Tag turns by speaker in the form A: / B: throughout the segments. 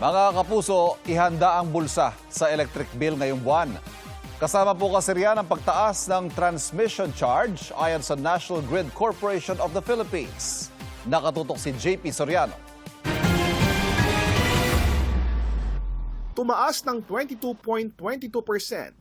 A: Mga kapuso, ihanda ang bulsa sa electric bill ngayong buwan. Kasama po kasi riyan ang pagtaas ng transmission charge ayon sa National Grid Corporation of the Philippines. Nakatutok si JP Soriano.
B: Tumaas ng 22.22%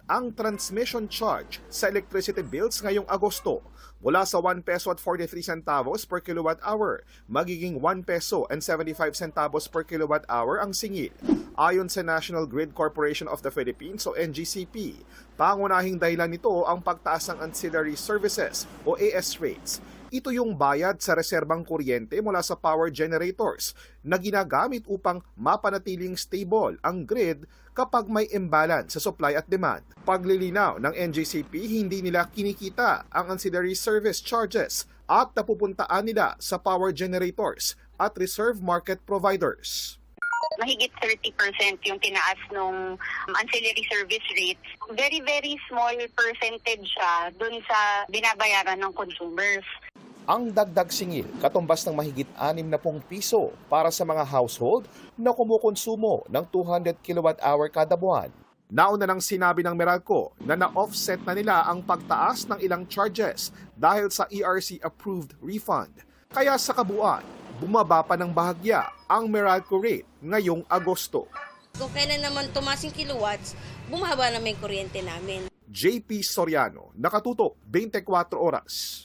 B: ang transmission charge sa electricity bills ngayong Agosto mula sa 1 peso at 43 centavos per kilowatt hour magiging 1 peso and 75 centavos per kilowatt hour ang singil. Ayon sa National Grid Corporation of the Philippines o NGCP, pangunahing dahilan nito ang pagtaas ng ancillary services o AS rates. Ito yung bayad sa reserbang kuryente mula sa power generators na ginagamit upang mapanatiling stable ang grid kapag may imbalance sa supply at demand. Paglilinaw ng NGCP, hindi nila kinikita ang ancillary service charges at napupuntaan nila sa power generators at reserve market providers.
C: Mahigit 30% yung tinaas nung ancillary service rates. Very, very small percentage siya dun sa binabayaran ng consumers.
B: Ang dagdag singil katumbas ng mahigit 60 piso para sa mga household na kumukonsumo ng 200 kWh kada buwan. Nauna nang sinabi ng Meralco na na-offset na nila ang pagtaas ng ilang charges dahil sa ERC-approved refund. Kaya sa kabuuan, bumaba pa ng bahagya ang Meralco rate ngayong Agosto.
D: Kung kailan naman tumaas yung kilowatts, bumaba naman yung kuryente namin.
B: JP Soriano, nakatutok 24 oras.